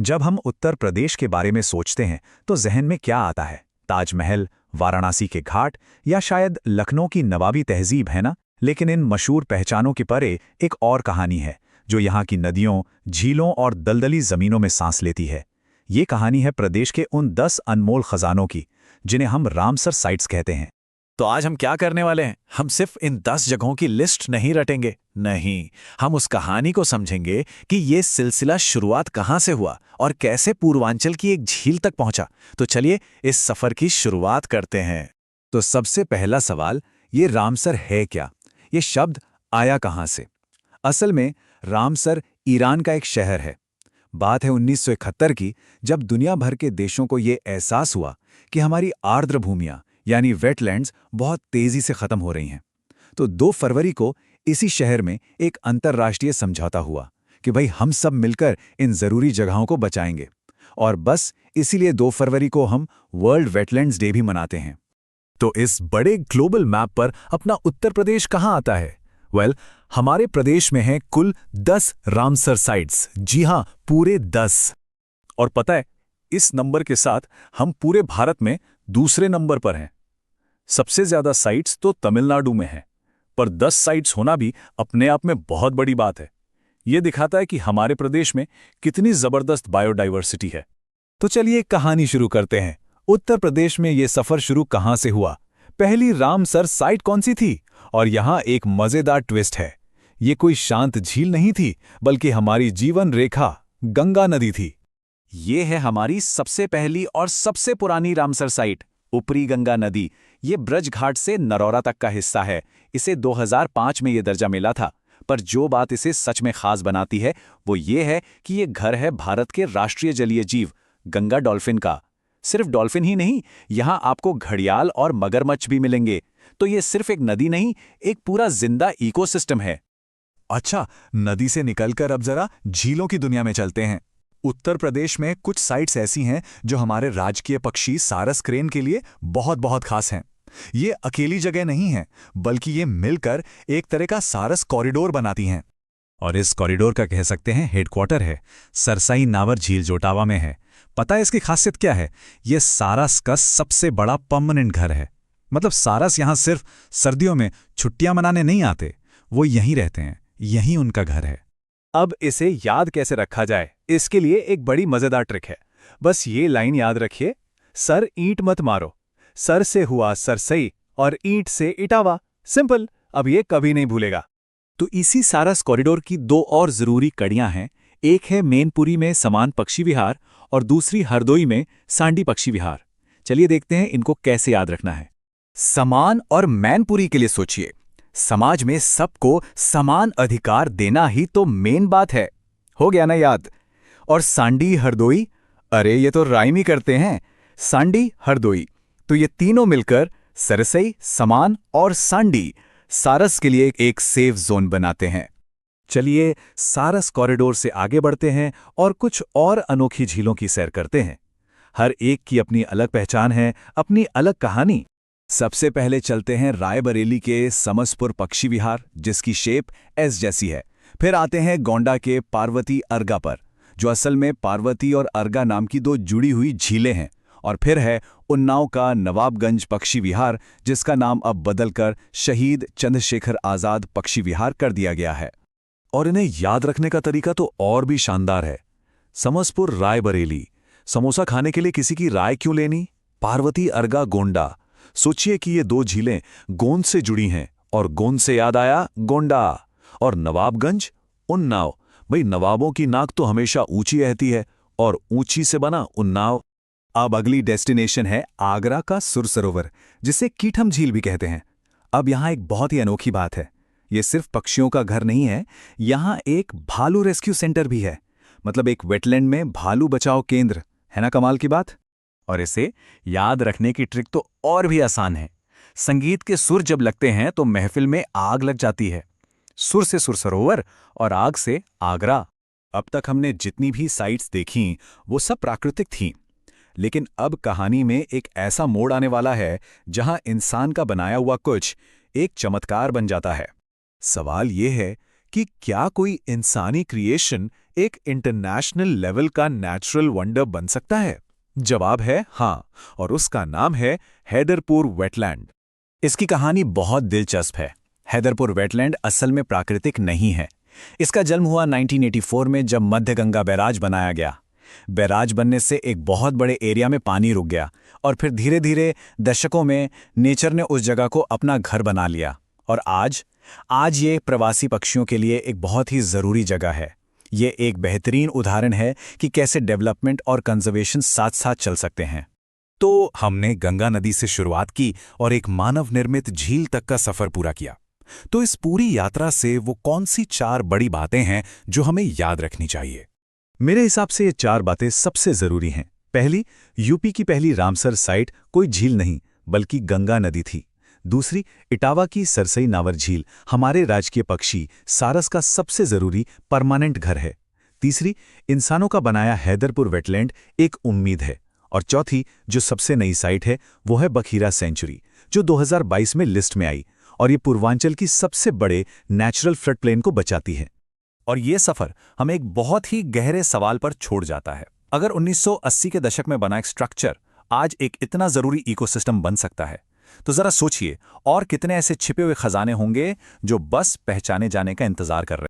जब हम उत्तर प्रदेश के बारे में सोचते हैं तो जहन में क्या आता है? ताजमहल, वाराणसी के घाट या शायद लखनऊ की नवाबी तहजीब, है ना? लेकिन इन मशहूर पहचानों के परे एक और कहानी है जो यहाँ की नदियों, झीलों और दलदली जमीनों में सांस लेती है। ये कहानी है प्रदेश के उन 10 अनमोल खजानों की जिन्हें हम रामसर साइट्स कहते हैं। तो आज हम क्या करने वाले हैं? हम सिर्फ इन 10 जगहों की लिस्ट नहीं रटेंगे। नहीं, हम उस कहानी को समझेंगे कि ये सिलसिला शुरुआत कहाँ से हुआ और कैसे पूर्वांचल की एक झील तक पहुंचा। तो चलिए इस सफर की शुरुआत करते हैं। तो सबसे पहला सवाल, ये रामसर है क्या? ये शब्द आया कहाँ से? असल में रामसर ईरान का एक शहर है। बात है 1971 की, जब दुनिया भर के देशों को ये एहसास हुआ कि हमारी आर्द्र भूमियां यानी वेटलैंड्स बहुत तेजी से खत्म हो रही हैं। तो 2 फरवरी को इसी शहर में एक अंतर्राष्ट्रीय समझौता हुआ कि भाई हम सब मिलकर इन जरूरी जगहों को बचाएंगे। और बस इसीलिए 2 फरवरी को हम वर्ल्ड वेटलैंड्स डे भी मनाते हैं। तो इस बड़े ग्लोबल मैप पर अपना उत्तर प्रदेश कहाँ आता है? हमारे प्रदेश में हैं कुल 10 रामसर साइट्स। जी हां, पूरे 10। और पता है, इस नंबर के साथ हम पूरे भारत में दूसरे नंबर पर हैं। सबसे ज्यादा साइट्स तो तमिलनाडु में हैं, पर 10 साइट्स होना भी अपने आप में बहुत बड़ी बात है। यह दिखाता है कि हमारे प्रदेश में कितनी जबरदस्त बायोडाइवर्सिटी है। तो चलिए कहानी शुरू करते हैं। उत्तर प्रदेश में ये सफर शुरू कहां से हुआ? पहली रामसर साइट कौन सी थी? और यहां एक मजेदार ट्विस्ट है। ये कोई शांत झील नहीं थी, बल्कि हमारी जीवन रेखा गंगा नदी थी। ये है हमारी सबसे पहली और सबसे पुरानी रामसर साइट, ऊपरी गंगा नदी। ये ब्रज घाट से नरौरा तक का हिस्सा है। इसे 2005 में ये दर्जा मिला था। पर जो बात इसे सच में खास बनाती है वो ये है कि ये घर है भारत के राष्ट्रीय जलीय जीव गंगा डॉल्फिन का। सिर्फ डॉल्फिन ही नहीं, यहाँ आपको घड़ियाल और मगरमच्छ भी मिलेंगे। तो ये सिर्फ एक नदी नहीं, एक पूरा जिंदा इकोसिस्टम है। अच्छा, नदी से निकलकर अब जरा झीलों की दुनिया में चलते हैं। उत्तर प्रदेश में कुछ साइट्स ऐसी हैं जो हमारे राजकीय पक्षी सारस क्रेन के लिए बहुत बहुत खास हैं। ये अकेली जगह नहीं है, बल्कि ये मिलकर एक तरह का सारस कॉरिडोर बनाती हैं। और इस कॉरिडोर का कह सकते हैं हेडक्वार्टर है सरसाई नावर झील जोटावा में है। पता है इसकी खासियत क्या है? ये सारस का सबसे बड़ा परमानेंट घर है। मतलब सारस यहाँ सिर्फ सर्दियों में छुट्टियां मनाने नहीं आते, वो यहीं रहते हैं, यहीं उनका घर है। अब इसे याद कैसे रखा जाए, इसके लिए एक बड़ी मजेदार ट्रिक है। बस ये लाइन याद रखिए, सर ईंट मत मारो, सर से हुआ सरसई और ईंट से इटावा। सिंपल, अब ये कभी नहीं भूलेगा। तो इसी सारस कॉरिडोर की 2 और जरूरी कड़ियां हैं। एक है मैनपुरी में समान पक्षी विहार और दूसरी हरदोई में सांडी पक्षी विहार। चलिए देखते हैं इनको कैसे याद रखना है। समान और मैनपुरी के लिए सोचिए। समाज में सबको समान अधिकार देना ही तो मेन बात है। हो गया ना याद? और सांडी हरदोई, अरे ये तो राइम ही करते हैं, सांडी हरदोई। तो ये तीनों मिलकर सरसई, समान और सांडी सारस के लिए एक सेफ जोन बनाते हैं। चलिए सारस कॉरिडोर से आगे बढ़ते हैं और कुछ और अनोखी झीलों की सैर करते हैं। हर एक की अपनी अलग पहचान है, अपनी अलग कहानी। सबसे पहले चलते हैं रायबरेली के समसपुर पक्षी विहार, जिसकी शेप एस जैसी है। फिर आते हैं गोंडा के पार्वती अर्गा पर, जो असल में पार्वती और अर्गा नाम की 2 जुड़ी हुई झीलें हैं। और फिर है उन्नाव का नवाबगंज पक्षी विहार, जिसका नाम अब बदलकर शहीद चंद्रशेखर आजाद पक्षी विहार कर दिया गया है। और इन्हें याद रखने का तरीका तो और भी शानदार है। समसपुर रायबरेली, समोसा खाने के लिए किसी की राय क्यों लेनी? पार्वती अर्गा गोंडा, सोचिए कि ये 2 झीलें गोंद से जुड़ी हैं और गोंद से याद आया गोंडा। और नवाबगंज, उन्नाव, भाई नवाबों की नाक तो हमेशा ऊंची रहती है और ऊंची से बना उन्नाव। अब अगली डेस्टिनेशन है आगरा का सुर सरोवर, जिसे कीठम झील भी कहते हैं। अब यहाँ एक बहुत ही अनोखी बात है। ये सिर्फ पक्षियों का घर नहीं है, यहाँ एक भालू रेस्क्यू सेंटर भी है। मतलब एक वेटलैंड में भालू बचाओ केंद्र, है ना कमाल की बात? और इसे याद रखने की ट्रिक तो और भी आसान है। संगीत के सुर जब लगते हैं तो महफिल में आग लग जाती है। सुर से सुर सरोवर और आग से आगरा। अब तक हमने जितनी भी साइट्स देखीं वो सब प्राकृतिक थीं, लेकिन अब कहानी में एक ऐसा मोड़ आने वाला है जहां इंसान का बनाया हुआ कुछ एक चमत्कार बन जाता है। सवाल यह है कि क्या कोई इंसानी क्रिएशन एक इंटरनेशनल लेवल का नेचुरल वंडर बन सकता है? जवाब है हाँ, और उसका नाम है हैदरपुर वेटलैंड। इसकी कहानी बहुत दिलचस्प है। हैदरपुर वेटलैंड असल में प्राकृतिक नहीं है। इसका जन्म हुआ 1984 में, जब मध्य गंगा बैराज बनाया गया। बैराज बनने से एक बहुत बड़े एरिया में पानी रुक गया और फिर धीरे धीरे दशकों में नेचर ने उस जगह को अपना घर बना लिया। और आज ये प्रवासी पक्षियों के लिए एक बहुत ही ज़रूरी जगह है। ये एक बेहतरीन उदाहरण है कि कैसे डेवलपमेंट और कंजर्वेशन साथ साथ चल सकते हैं। तो हमने गंगा नदी से शुरुआत की और एक मानव निर्मित झील तक का सफर पूरा किया। तो इस पूरी यात्रा से वो कौन सी 4 बड़ी बातें हैं जो हमें याद रखनी चाहिए? मेरे हिसाब से ये 4 बातें सबसे ज़रूरी हैं। पहली, यूपी की पहली रामसर साइट कोई झील नहीं बल्कि गंगा नदी थी। दूसरी, इटावा की सरसई नावर झील हमारे राजकीय पक्षी सारस का सबसे ज़रूरी परमानेंट घर है। तीसरी, इंसानों का बनाया हैदरपुर वेटलैंड एक उम्मीद है। और चौथी, जो सबसे नई साइट है, वो है बखीरा सेंचुरी, जो 2022 में लिस्ट में आई और ये पूर्वांचल की सबसे बड़े नेचुरल फ्लड प्लेन को बचाती है। और ये सफर हमें एक बहुत ही गहरे सवाल पर छोड़ जाता है। अगर 1980 के दशक में बना एक स्ट्रक्चर आज एक इतना जरूरी इकोसिस्टम बन सकता है, तो जरा सोचिए और कितने ऐसे छिपे हुए खजाने होंगे जो बस पहचाने जाने का इंतजार कर रहे हैं।